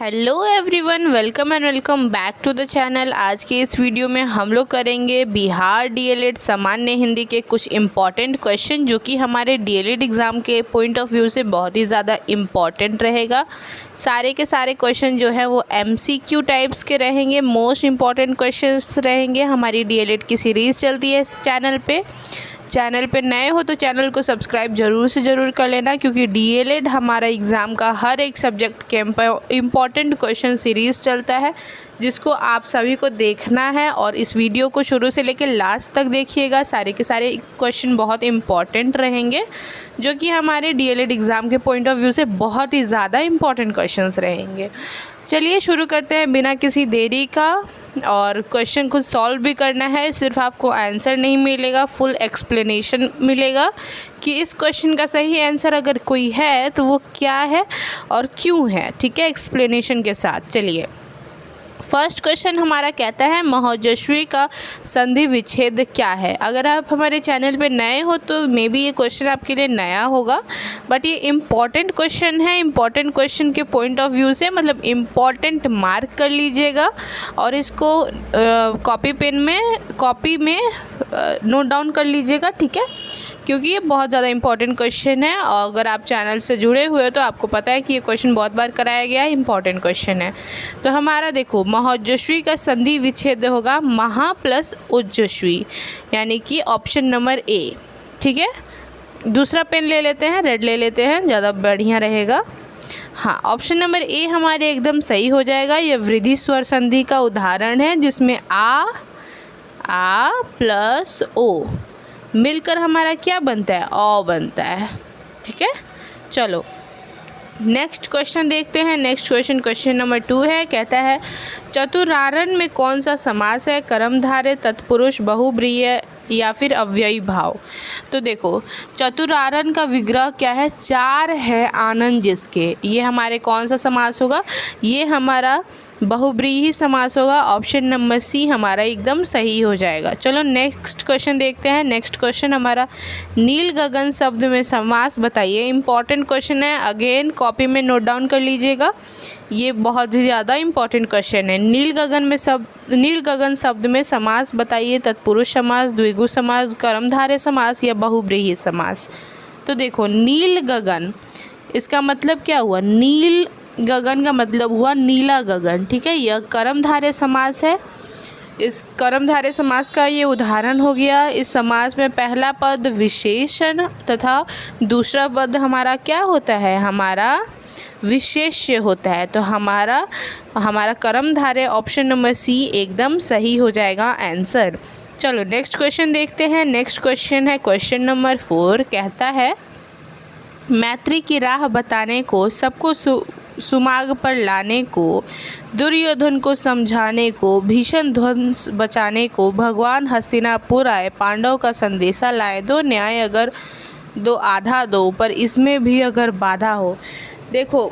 Hello everyone, welcome and welcome back to the channel. आज के इस वीडियो में हम लोग करेंगे बिहार डीएलएड सामान्य हिंदी के कुछ इम्पॉर्टेंट क्वेश्चन जो कि हमारे डीएलएड एग्ज़ाम के पॉइंट ऑफ व्यू से बहुत ही ज़्यादा इम्पॉर्टेंट रहेगा। सारे के सारे क्वेश्चन जो है वो एमसीक्यू टाइप्स के रहेंगे, मोस्ट इम्पॉर्टेंट क्वेश्चंस रहेंगे। हमारी डीएलएड की सीरीज़ चलती है इस चैनल पे नए हो तो चैनल को सब्सक्राइब ज़रूर से ज़रूर कर लेना, क्योंकि डीएलएड हमारा एग्ज़ाम का हर एक सब्जेक्ट के इम्पॉर्टेंट क्वेश्चन सीरीज़ चलता है, जिसको आप सभी को देखना है। और इस वीडियो को शुरू से लेकर लास्ट तक देखिएगा। सारे के सारे क्वेश्चन बहुत इम्पॉर्टेंट रहेंगे जो कि हमारे डीएलएड एग्ज़ाम के पॉइंट ऑफ व्यू से बहुत ही ज़्यादा इम्पॉर्टेंट क्वेश्चंस रहेंगे। चलिए शुरू करते हैं बिना किसी देरी का। और क्वेश्चन खुद सॉल्व भी करना है, सिर्फ आपको आंसर नहीं मिलेगा, फुल एक्सप्लेनेशन मिलेगा कि इस क्वेश्चन का सही आंसर अगर कोई है तो वो क्या है और क्यों है, ठीक है, एक्सप्लेनेशन के साथ। चलिए, फर्स्ट क्वेश्चन हमारा कहता है महोजस्वी का संधि विच्छेद क्या है। अगर आप हमारे चैनल पे नए हो तो मे बी ये क्वेश्चन आपके लिए नया होगा, बट ये इम्पॉर्टेंट क्वेश्चन है। इम्पॉर्टेंट क्वेश्चन के पॉइंट ऑफ व्यू से मतलब इम्पॉर्टेंट मार्क कर लीजिएगा और इसको कॉपी में नोट डाउन कर लीजिएगा, ठीक है, क्योंकि ये बहुत ज़्यादा इंपॉर्टेंट क्वेश्चन है। और अगर आप चैनल से जुड़े हुए हो तो आपको पता है कि ये क्वेश्चन बहुत बार कराया गया है, इंपॉर्टेंट क्वेश्चन है। तो हमारा देखो, महोजस्वी का संधि विच्छेद होगा महा प्लस उजस्वी, यानी कि ऑप्शन नंबर ए, ठीक है। दूसरा पेन ले लेते हैं, रेड ले लेते हैं, ज़्यादा बढ़िया रहेगा। हाँ, ऑप्शन नंबर ए हमारे एकदम सही हो जाएगा। ये वृद्धि स्वर संधि का उदाहरण है जिसमें आ प्लस ओ मिलकर हमारा क्या बनता है, अ बनता है, ठीक है। चलो नेक्स्ट क्वेश्चन देखते हैं। नेक्स्ट क्वेश्चन नंबर 2 है, कहता है चतुरारण में कौन सा समास है, कर्मधारय, तत्पुरुष, बहुब्रीहि या फिर अव्ययी भाव। तो देखो, चतुरारण का विग्रह क्या है, चार है आनंद जिसके, ये हमारे कौन सा समास होगा, ये हमारा बहुब्रीहि समास होगा। ऑप्शन नंबर सी हमारा एकदम सही हो जाएगा। चलो नेक्स्ट क्वेश्चन देखते हैं। नेक्स्ट क्वेश्चन हमारा नील गगन शब्द में समास बताइए। इंपॉर्टेंट क्वेश्चन है, अगेन कॉपी में नोट डाउन कर लीजिएगा, ये बहुत ही ज़्यादा इंपॉर्टेंट क्वेश्चन है। नील गगन शब्द में समास बताइए, तत्पुरुष समास, द्विगु समास, कर्मधारय समास या बहुब्रीहि समास। तो देखो, नील गगन, इसका मतलब क्या हुआ, नील गगन का मतलब हुआ नीला गगन, ठीक है। यह कर्मधारय समास है। इस कर्मधारय समास का ये उदाहरण हो गया। इस समास में पहला पद विशेषण तथा दूसरा पद हमारा क्या होता है, हमारा विशेष्य होता है। तो हमारा कर्मधारय ऑप्शन नंबर सी एकदम सही हो जाएगा आंसर। चलो नेक्स्ट क्वेश्चन देखते हैं। नेक्स्ट क्वेश्चन है क्वेश्चन नंबर 4, कहता है मैत्री की राह बताने को, सबको सुमार्ग पर लाने को, दुर्योधन को समझाने को, भीषण ध्वंस बचाने को, भगवान हस्तिनापुर आए, पांडव का संदेशा लाए, दो न्याय अगर दो आधा दो, पर इसमें भी अगर बाधा हो। देखो,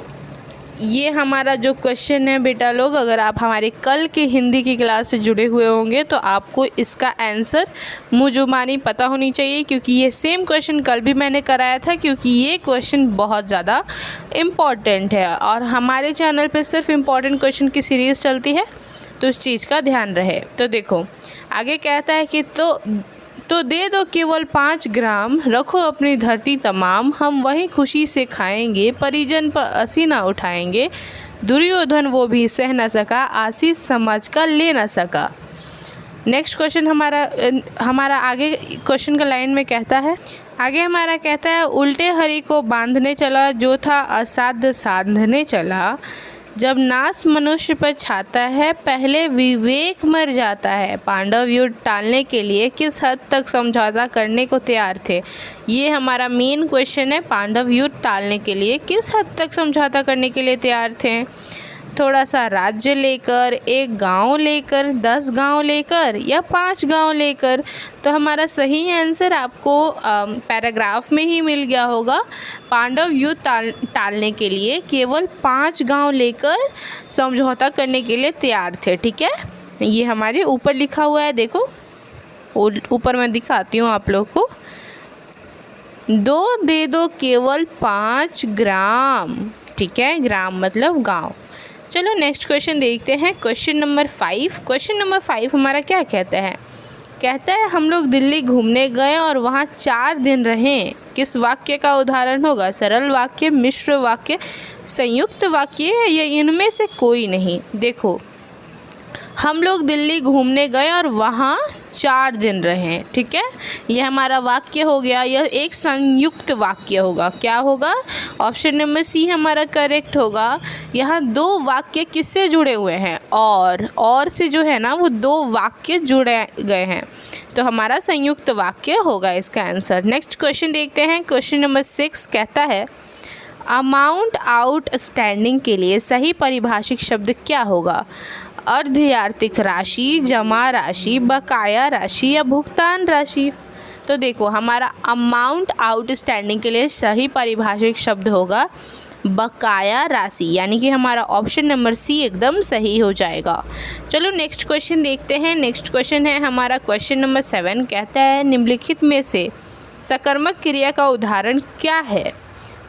ये हमारा जो क्वेश्चन है बेटा लोग, अगर आप हमारे कल के हिंदी की क्लास से जुड़े हुए होंगे तो आपको इसका आंसर मुँह-जुबानी पता होनी चाहिए, क्योंकि ये सेम क्वेश्चन कल भी मैंने कराया था, क्योंकि ये क्वेश्चन बहुत ज़्यादा इम्पॉर्टेंट है और हमारे चैनल पे सिर्फ इम्पॉर्टेंट क्वेश्चन की सीरीज़ चलती है, तो उस चीज़ का ध्यान रहे। तो देखो आगे कहता है कि तो दे दो केवल 5 ग्राम, रखो अपनी धरती तमाम, हम वहीं खुशी से खाएंगे, परिजन पर असी ना उठाएंगे, दुर्योधन वो भी सह न सका, आशीष समझ का ले न सका। नेक्स्ट क्वेश्चन हमारा आगे क्वेश्चन का लाइन में कहता है, आगे हमारा कहता है उल्टे हरि को बांधने चला, जो था असाध्य साधने चला, जब नाश मनुष्य पर छाता है, पहले विवेक मर जाता है, पांडव युद्ध टालने के लिए किस हद तक समझौता करने को तैयार थे। ये हमारा मेन क्वेश्चन है, पांडव युद्ध टालने के लिए किस हद तक समझौता करने के लिए तैयार थे। थोड़ा सा राज्य लेकर, एक गांव लेकर, 10 गांव लेकर या 5 गांव लेकर। तो हमारा सही आंसर आपको पैराग्राफ में ही मिल गया होगा। पांडव युद्ध टालने के लिए केवल 5 गांव लेकर समझौता करने के लिए तैयार थे, ठीक है। ये हमारे ऊपर लिखा हुआ है, देखो ऊपर मैं दिखाती हूँ आप लोग को। दे दो केवल 5 ग्राम, ठीक है, ग्राम मतलब गांव। चलो नेक्स्ट क्वेश्चन देखते हैं। Question number 5। क्वेश्चन नंबर 5 हमारा क्या कहता है? कहता है हम लोग दिल्ली घूमने गए और वहाँ 4 दिन रहें। किस वाक्य का उदाहरण होगा? सरल वाक्य, मिश्र वाक्य, संयुक्त वाक्य या इनमें से कोई नहीं। देखो, हम लोग दिल्ली घूमने गए और वहाँ 4 दिन रहे, ठीक है, यह हमारा वाक्य हो गया। यह एक संयुक्त वाक्य होगा। क्या होगा? ऑप्शन नंबर सी हमारा करेक्ट होगा। यहाँ 2 वाक्य किससे जुड़े हुए हैं? और से जो है ना वो 2 वाक्य जुड़े गए हैं, तो हमारा संयुक्त वाक्य होगा इसका आंसर। नेक्स्ट क्वेश्चन देखते हैं। क्वेश्चन नंबर 6 कहता है अमाउंट आउटस्टैंडिंग के लिए सही परिभाषित शब्द क्या होगा? अर्धआर्थिक राशि, जमा राशि, बकाया राशि या भुगतान राशि। तो देखो, हमारा अमाउंट आउटस्टैंडिंग के लिए सही परिभाषित शब्द होगा बकाया राशि, यानी कि हमारा ऑप्शन नंबर सी एकदम सही हो जाएगा। चलो नेक्स्ट क्वेश्चन देखते हैं। नेक्स्ट क्वेश्चन है हमारा क्वेश्चन नंबर 7। कहता है निम्नलिखित में से सकर्मक क्रिया का उदाहरण क्या है?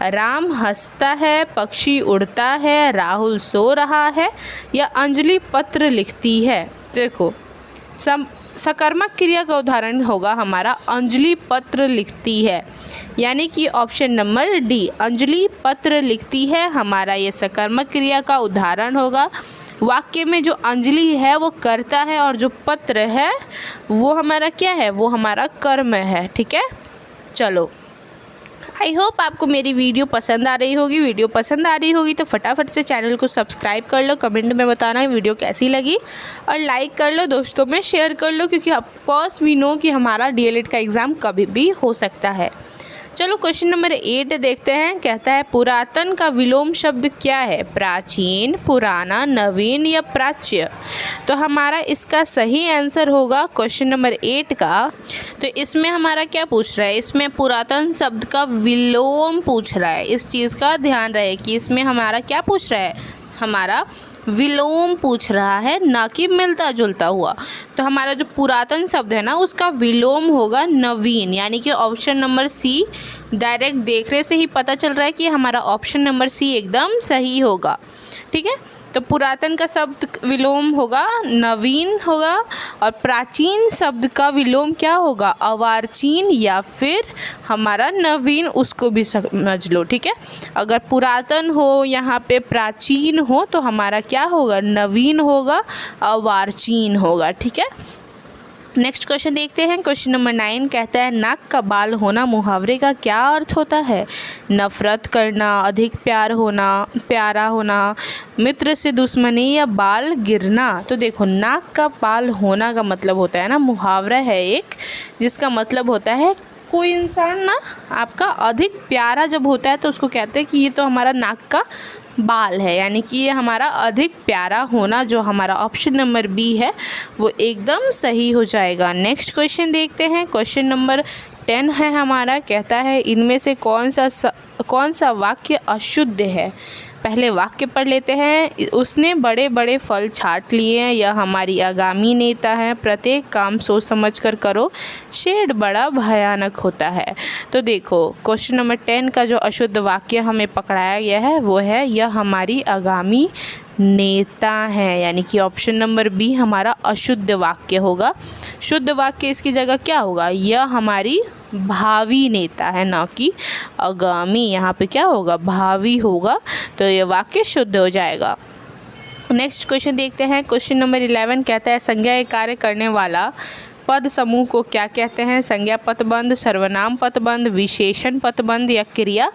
राम हंसता है, पक्षी उड़ता है, राहुल सो रहा है या अंजलि पत्र लिखती है। देखो, सकर्मक क्रिया का उदाहरण होगा हमारा अंजलि पत्र लिखती है, यानी कि ऑप्शन नंबर डी, अंजलि पत्र लिखती है हमारा ये सकर्मक क्रिया का उदाहरण होगा। वाक्य में जो अंजलि है वो कर्ता है और जो पत्र है वो हमारा क्या है? वो हमारा कर्म है, ठीक है। चलो, आई होप आपको मेरी वीडियो पसंद आ रही होगी। वीडियो पसंद आ रही होगी तो फटाफट से चैनल को सब्सक्राइब कर लो, कमेंट में बताना वीडियो कैसी लगी, और लाइक कर लो, दोस्तों में शेयर कर लो, क्योंकि ऑफकोर्स वी नो कि हमारा डीएलएड का एग्ज़ाम कभी भी हो सकता है। चलो क्वेश्चन नंबर 8 देखते हैं। कहता है पुरातन का विलोम शब्द क्या है? प्राचीन, पुराना, नवीन या प्राच्य। तो हमारा इसका सही आंसर होगा क्वेश्चन नंबर 8 का। तो इसमें हमारा क्या पूछ रहा है? इसमें पुरातन शब्द का विलोम पूछ रहा है। इस चीज़ का ध्यान रहे कि इसमें हमारा क्या पूछ रहा है? हमारा विलोम पूछ रहा है, ना कि मिलता जुलता हुआ। तो हमारा जो पुरातन शब्द है ना उसका विलोम होगा नवीन, यानी कि ऑप्शन नंबर सी। डायरेक्ट देखने से ही पता चल रहा है कि हमारा ऑप्शन नंबर सी एकदम सही होगा, ठीक है। तो पुरातन का शब्द विलोम होगा नवीन होगा, और प्राचीन शब्द का विलोम क्या होगा? अर्वाचीन या फिर हमारा नवीन, उसको भी समझ लो, ठीक है। अगर पुरातन हो यहाँ पे प्राचीन हो तो हमारा क्या होगा? नवीन होगा, अर्वाचीन होगा, ठीक है। नेक्स्ट क्वेश्चन देखते हैं। क्वेश्चन नंबर 9 कहता है नाक का बाल होना मुहावरे का क्या अर्थ होता है? नफरत करना, अधिक प्यारा होना, मित्र से दुश्मनी या बाल गिरना। तो देखो, नाक का बाल होना का मतलब होता है ना, मुहावरा है एक, जिसका मतलब होता है कोई इंसान ना आपका अधिक प्यारा जब होता है तो उसको कहते हैं कि ये तो हमारा नाक का बाल है, यानी कि ये हमारा अधिक प्यारा होना, जो हमारा ऑप्शन नंबर बी है वो एकदम सही हो जाएगा। नेक्स्ट क्वेश्चन देखते हैं। क्वेश्चन नंबर 10 है हमारा। कहता है इनमें से कौन सा वाक्य अशुद्ध है? पहले वाक्य पढ़ लेते हैं। उसने बड़े बड़े फल छांट लिए हैं, यह हमारी आगामी नेता है, प्रत्येक काम सोच समझ कर करो, शेड बड़ा भयानक होता है। तो देखो, क्वेश्चन नंबर 10 का जो अशुद्ध वाक्य हमें पकड़ाया गया है वो है यह हमारी आगामी नेता है, यानी कि ऑप्शन नंबर बी हमारा अशुद्ध वाक्य होगा। शुद्ध वाक्य इसकी जगह क्या होगा? यह हमारी भावी नेता है, ना कि आगामी। यहाँ पे क्या होगा? भावी होगा, तो यह वाक्य शुद्ध हो जाएगा। नेक्स्ट क्वेश्चन देखते हैं। क्वेश्चन नंबर 11 कहता है संज्ञा या कार्य करने वाला पद समूह को क्या कहते हैं? संज्ञा पदबंध, सर्वनाम पदबंध, विशेषण पदबंध या क्रिया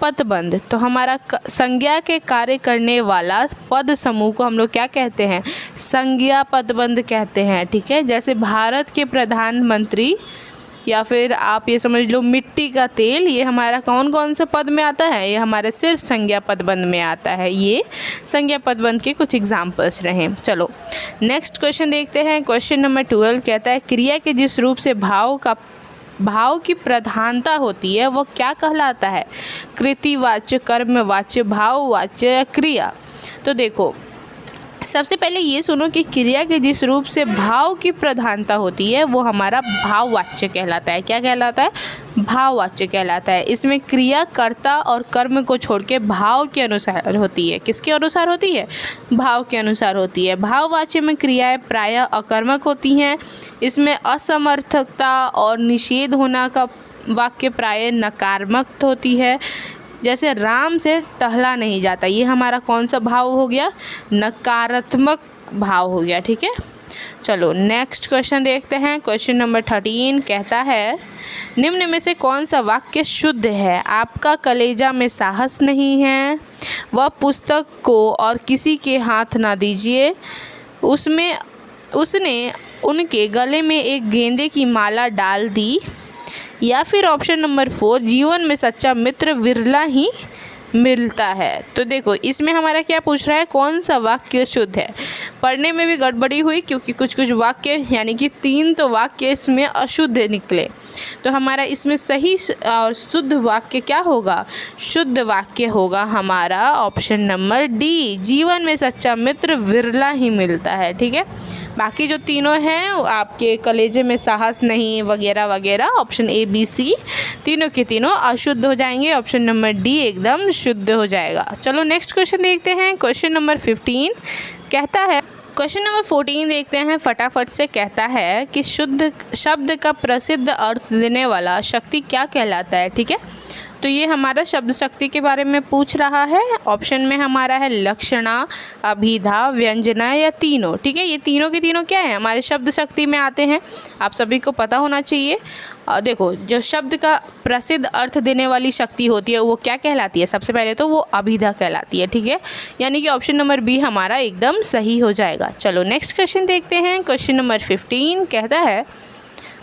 पदबंध। तो हमारा संज्ञा के कार्य करने वाला पद समूह को हम लोग क्या कहते हैं? संज्ञा पदबंध कहते हैं, ठीक है। जैसे भारत के प्रधानमंत्री, या फिर आप ये समझ लो मिट्टी का तेल, ये हमारा कौन से पद में आता है? ये हमारे सिर्फ संज्ञा पदबंध में आता है। ये संज्ञा पदबंध के कुछ एग्जाम्पल्स रहे। चलो नेक्स्ट क्वेश्चन देखते हैं। क्वेश्चन नंबर 12 कहता है क्रिया के जिस रूप से भाव की प्रधानता होती है वो क्या कहलाता है? कृतिवाच्य, कर्मवाच्य, भाववाच्य या क्रिया। तो देखो, सबसे पहले ये सुनो कि क्रिया के जिस रूप से भाव की प्रधानता होती है वो हमारा भाववाच्य कहलाता है। क्या कहलाता है? भाववाच्य कहलाता है। इसमें क्रिया कर्ता और कर्म को छोड़ के भाव के अनुसार होती है। किसके अनुसार होती है? भाव के अनुसार होती है। भाववाच्य में क्रियाएं प्रायः अकर्मक होती हैं। इसमें असमर्थकता और निषेध होना का वाक्य प्रायः नकारात्मक होती है। जैसे राम से टहला नहीं जाता, ये हमारा कौन सा भाव हो गया? नकारात्मक भाव हो गया। ठीक है, चलो नेक्स्ट क्वेश्चन देखते हैं। क्वेश्चन नंबर 13 कहता है निम्न में से कौन सा वाक्य शुद्ध है? आपका कलेजा में साहस नहीं है, वह पुस्तक को और किसी के हाथ ना दीजिए, उसने उनके गले में एक गेंदे की माला डाल दी, या फिर ऑप्शन नंबर 4 जीवन में सच्चा मित्र विरला ही मिलता है। तो देखो इसमें हमारा क्या पूछ रहा है? कौन सा वाक्य शुद्ध है? पढ़ने में भी गड़बड़ी हुई क्योंकि कुछ वाक्य यानी कि 3 तो वाक्य इसमें अशुद्ध निकले। तो हमारा इसमें सही और शुद्ध वाक्य क्या होगा? शुद्ध वाक्य होगा हमारा ऑप्शन नंबर डी, जीवन में सच्चा मित्र विरला ही मिलता है। ठीक है, बाकी जो तीनों हैं आपके कलेजे में साहस नहीं वगैरह वगैरह, ऑप्शन ए बी सी तीनों के तीनों अशुद्ध हो जाएंगे। ऑप्शन नंबर डी एकदम शुद्ध हो जाएगा। चलो नेक्स्ट क्वेश्चन देखते हैं। क्वेश्चन नंबर 15 कहता है, क्वेश्चन नंबर 14 देखते हैं फटाफट से। कहता है कि शुद्ध शब्द का प्रसिद्ध अर्थ देने वाला शक्ति क्या कहलाता है? ठीक है, तो ये हमारा शब्द शक्ति के बारे में पूछ रहा है। ऑप्शन में हमारा है लक्षणा, अभिधा, व्यंजना या तीनों। ठीक है, ये तीनों के तीनों क्या है? हमारे शब्द शक्ति में आते हैं। आप सभी को पता होना चाहिए। देखो जो शब्द का प्रसिद्ध अर्थ देने वाली शक्ति होती है वो क्या कहलाती है? सबसे पहले तो वो अभिधा कहलाती है। ठीक है, यानी कि ऑप्शन नंबर बी हमारा एकदम सही हो जाएगा। चलो नेक्स्ट क्वेश्चन देखते हैं। क्वेश्चन नंबर 15 कहता है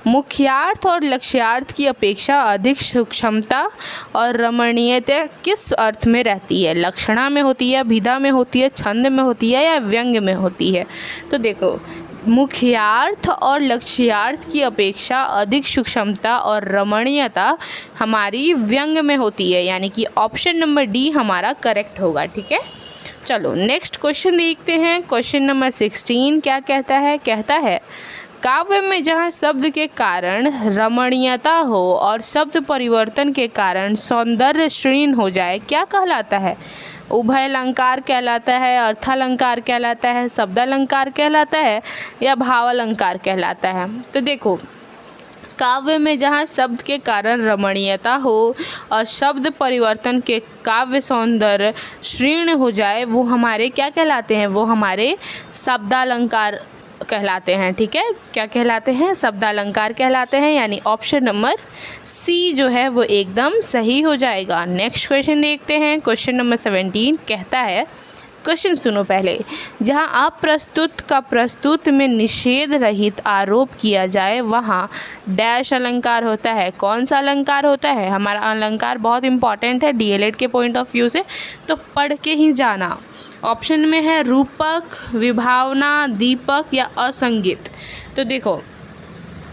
मुख्यार्थ और लक्ष्यार्थ की अपेक्षा अधिक सूक्ष्मता और रमणीयता किस अर्थ में रहती है? लक्षणा में होती है, अभिधा में होती है, छंद में होती है या व्यंग्य में होती है? तो देखो मुख्यार्थ और लक्ष्यार्थ की अपेक्षा अधिक सूक्ष्मता और रमणीयता हमारी व्यंग्य में होती है, यानी कि ऑप्शन नंबर डी हमारा करेक्ट होगा। ठीक है, चलो नेक्स्ट क्वेश्चन देखते हैं। क्वेश्चन नंबर 16 क्या कहता है? कहता है काव्य में जहाँ शब्द के कारण रमणीयता हो और शब्द परिवर्तन के कारण सौंदर्य क्षीण हो जाए क्या कहलाता है? उभय अलंकार कहलाता है, अर्थालंकार कहलाता है, शब्दालंकार कहलाता है या भावालंकार कहलाता है? तो देखो काव्य में जहाँ शब्द के कारण रमणीयता हो और शब्द परिवर्तन के काव्य सौंदर्य क्षीण हो जाए वो हमारे क्या कहलाते हैं? वो हमारे शब्दालंकार कहलाते हैं। ठीक है, क्या कहलाते हैं? शब्दालंकार कहलाते हैं, यानी ऑप्शन नंबर सी जो है वो एकदम सही हो जाएगा। नेक्स्ट क्वेश्चन देखते हैं। क्वेश्चन नंबर 17 कहता है, क्वेश्चन सुनो पहले, जहाँ अप्रस्तुत का प्रस्तुत में निषेध रहित आरोप किया जाए वहाँ डैश अलंकार होता है। कौन सा अलंकार होता है? हमारा अलंकार बहुत इंपॉर्टेंट है डीएलएड के पॉइंट ऑफ व्यू से, तो पढ़ के ही जाना। ऑप्शन में है रूपक, विभावना, दीपक या असंगित। तो देखो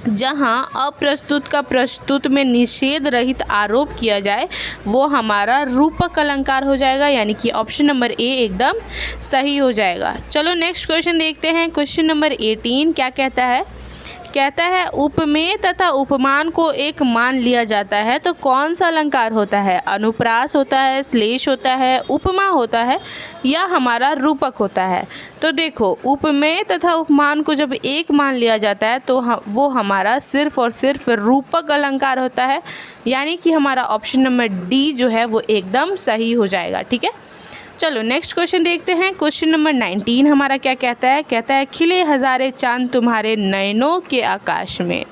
जहाँ अप्रस्तुत का प्रस्तुत में निषेध रहित आरोप किया जाए वो हमारा रूपक अलंकार हो जाएगा, यानी कि ऑप्शन नंबर ए एकदम सही हो जाएगा। चलो नेक्स्ट क्वेश्चन देखते हैं। क्वेश्चन नंबर 18 क्या कहता है? कहता है उपमेय तथा उपमान को एक मान लिया जाता है तो कौन सा अलंकार होता है? अनुप्रास होता है, श्लेष होता है, उपमा होता है या हमारा रूपक होता है? तो देखो उपमेय तथा उपमान को जब एक मान लिया जाता है तो वो हमारा सिर्फ और सिर्फ रूपक अलंकार होता है, यानी कि हमारा ऑप्शन नंबर डी जो है वो एकदम सही हो जाएगा। ठीक है, चलो नेक्स्ट क्वेश्चन देखते हैं। क्वेश्चन नंबर 19 हमारा क्या कहता है? कहता है खिले हजारे चांद तुम्हारे नयनों के आकाश में,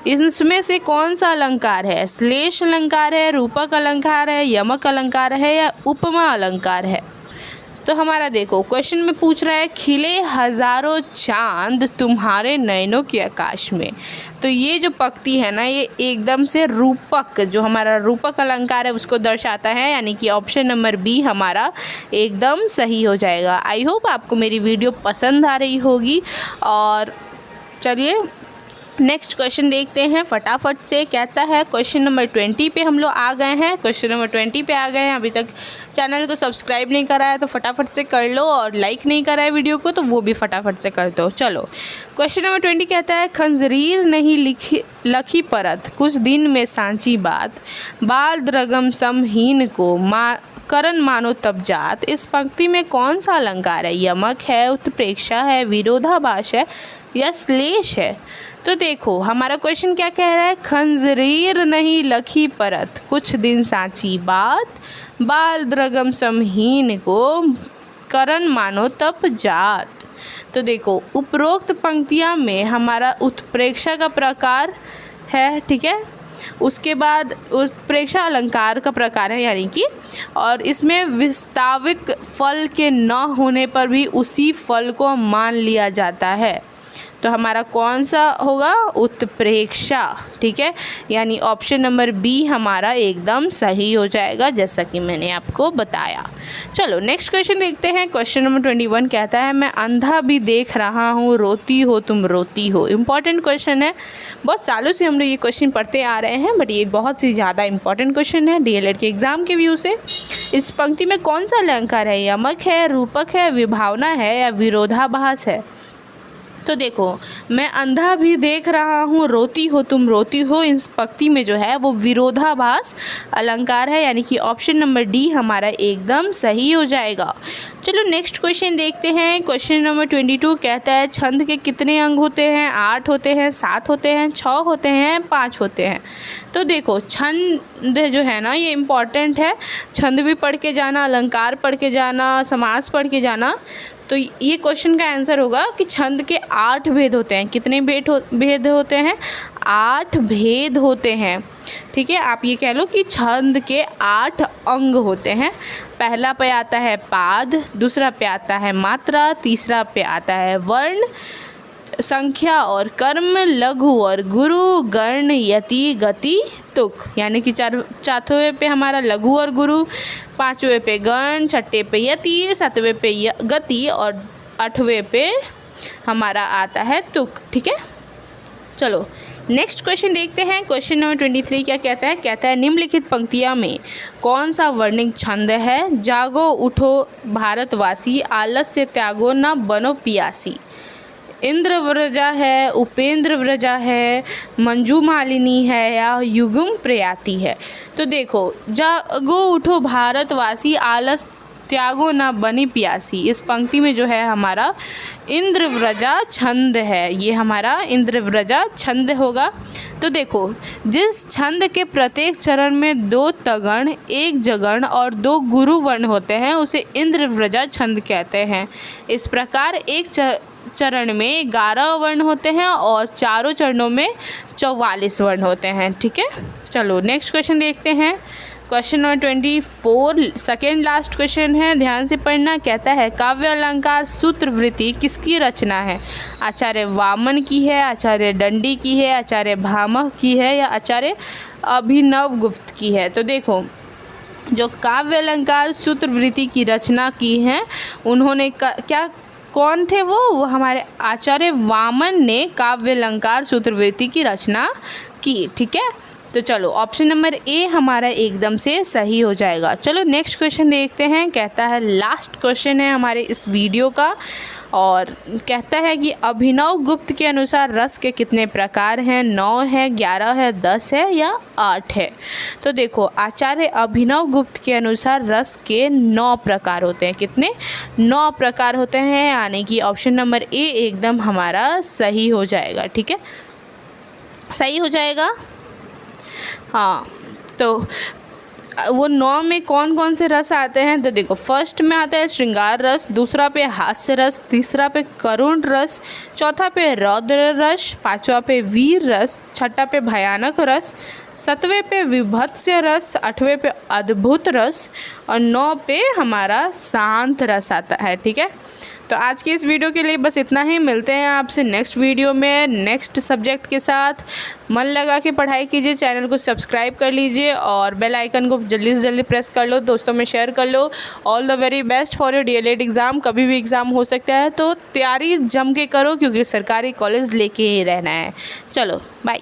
इसमें से कौन सा अलंकार है? श्लेष अलंकार है, रूपक अलंकार है, यमक अलंकार है या उपमा अलंकार है? तो हमारा देखो क्वेश्चन में पूछ रहा है खिले हजारों चांद तुम्हारे नयनों के आकाश में, तो ये जो पंक्ति है ना ये एकदम से रूपक जो हमारा रूपक अलंकार है उसको दर्शाता है, यानी कि ऑप्शन नंबर बी हमारा एकदम सही हो जाएगा। आई होप आपको मेरी वीडियो पसंद आ रही होगी और चलिए नेक्स्ट क्वेश्चन देखते हैं फटाफट से। कहता है क्वेश्चन नंबर 20 पे हम लोग आ गए हैं। क्वेश्चन नंबर 20 पे आ गए हैं। अभी तक चैनल को सब्सक्राइब नहीं करा है तो फटाफट से कर लो, और लाइक नहीं करा है वीडियो को तो वो भी फटाफट से कर दो। चलो क्वेश्चन नंबर 20 कहता है खंजरीर नहीं लखी परत, कुछ दिन में सांची बात, बाल द्रगम समहीन को करण मानो तब जात। इस पंक्ति में कौन सा अलंकार है? यमक है, उत्प्रेक्षा है, विरोधाभास है या श्लेष है? तो देखो हमारा क्वेश्चन क्या कह रहा है, खंजरीर नहीं लखी परत, कुछ दिन सांची बात, बाल द्रगम समहीन को करण मानो तप जात। तो देखो उपरोक्त पंक्तियाँ में हमारा उत्प्रेक्षा का प्रकार है, ठीक है। उसके बाद उत्प्रेक्षा अलंकार का प्रकार है यानी कि, और इसमें विस्ताविक फल के न होने पर भी उसी फल को मान लिया जाता है। तो हमारा कौन सा होगा? उत्प्रेक्षा, ठीक है। यानी ऑप्शन नंबर बी हमारा एकदम सही हो जाएगा, जैसा कि मैंने आपको बताया। चलो नेक्स्ट क्वेश्चन देखते हैं। क्वेश्चन नंबर 21 कहता है मैं अंधा भी देख रहा हूँ, रोती हो तुम रोती हो। इम्पॉर्टेंट क्वेश्चन है, बहुत सालों से हम लोग ये क्वेश्चन पढ़ते आ रहे हैं, बट ये बहुत ही ज़्यादा इंपॉर्टेंट क्वेश्चन है डीएलएड के एग्ज़ाम के व्यू से। इस पंक्ति में कौन सा अलंकार है? यमक है, रूपक है, विभावना है या विरोधाभास है? तो देखो मैं अंधा भी देख रहा हूँ, रोती हो तुम रोती हो, इस पंक्ति में जो है वो विरोधाभास अलंकार है, यानी कि ऑप्शन नंबर डी हमारा एकदम सही हो जाएगा। चलो नेक्स्ट क्वेश्चन देखते हैं। क्वेश्चन नंबर 22 कहता है छंद के कितने अंग होते हैं? 8 होते हैं, 7 होते हैं, 6 होते हैं, 5 होते हैं। तो देखो छंद जो है ना ये इम्पॉर्टेंट है, छंद भी पढ़ के जाना, अलंकार पढ़ के जाना, समास पढ़ के जाना। तो ये क्वेश्चन का आंसर होगा कि छंद के 8 भेद होते हैं। कितने भेद होते हैं? 8 भेद होते हैं, ठीक है। आप ये कह लो कि छंद के 8 अंग होते हैं। पहला पे आता है पाद, दूसरा पे आता है मात्रा, तीसरा पे आता है वर्ण, संख्या और कर्म, लघु और गुरु, गण, यति, गति, तुक। यानी कि चौथे पे हमारा लघु और गुरु, 5वें पे गण, 6ठे पे यति, 7वें पे गति और 8वें पे हमारा आता है तुक, ठीक है। चलो नेक्स्ट क्वेश्चन देखते हैं। क्वेश्चन नंबर 23 क्या कहता है? कहता है निम्नलिखित पंक्तियाँ में कौन सा वर्णिक छंद है? जागो उठो भारतवासी, आलस्य त्यागो न बनो पियासी। इंद्र व्रजा है, उपेंद्र व्रजा है, मंजू मालिनी है या युगम प्रयाति है? तो देखो जागो उठो भारतवासी, आलस त्यागो ना बनी प्यासी, इस पंक्ति में जो है हमारा इंद्र व्रजा छंद है, ये हमारा इंद्र व्रजा छंद होगा। तो देखो जिस छंद के प्रत्येक चरण में 2 तगण, 1 जगण और 2 गुरु वर्ण होते हैं उसे इंद्र व्रजा छंद कहते हैं। इस प्रकार एक चरण में 11 वर्ण होते हैं और चारों चरणों में 44 वर्ण होते हैं, ठीक है। चलो नेक्स्ट क्वेश्चन देखते हैं। Question number 24 second last question है, ध्यान से पढ़ना। कहता है काव्य अलंकार सूत्रवृत्ति किसकी रचना है? आचार्य वामन की है, आचार्य दंडी की है, आचार्य भामह की है या आचार्य अभिनवगुप्त की है? तो देखो जो काव्य अलंकार सूत्रवृत्ति की रचना की है उन्होंने कौन थे वो हमारे आचार्य वामन ने काव्य अलंकार सूत्रवृत्ति की रचना की, ठीक है। तो चलो ऑप्शन नंबर ए हमारा एकदम से सही हो जाएगा। चलो नेक्स्ट क्वेश्चन देखते हैं। कहता है लास्ट क्वेश्चन है हमारे इस वीडियो का और कहता है कि अभिनव गुप्त के अनुसार रस के कितने प्रकार हैं? 9 है, 11 है, 10 है या 8 है? तो देखो आचार्य अभिनव गुप्त के अनुसार रस के 9 प्रकार होते हैं। कितने? 9 प्रकार होते हैं, यानी कि ऑप्शन नंबर ए एकदम हमारा सही हो जाएगा, ठीक है, सही हो जाएगा। हाँ तो वो 9 में कौन कौन से रस आते हैं? तो देखो फर्स्ट में आता है श्रृंगार रस, दूसरा पे हास्य रस, तीसरा पे करुण रस, चौथा पे रौद्र रस, 5वां पे वीर रस, 6ठा पे भयानक रस, 7वें पे विभत्स्य रस, 8वें पे अद्भुत रस और 9 पे हमारा शांत रस आता है, ठीक है। तो आज की इस वीडियो के लिए बस इतना ही। मिलते हैं आपसे नेक्स्ट वीडियो में नेक्स्ट सब्जेक्ट के साथ। मन लगा के पढ़ाई कीजिए, चैनल को सब्सक्राइब कर लीजिए और बेल आइकन को जल्दी से जल्दी प्रेस कर लो, दोस्तों में शेयर कर लो। All the very best for your DElEd exam. कभी भी एग्ज़ाम हो सकता है तो तैयारी जम के करो, क्योंकि सरकारी कॉलेज लेके ही रहना है। चलो बाय।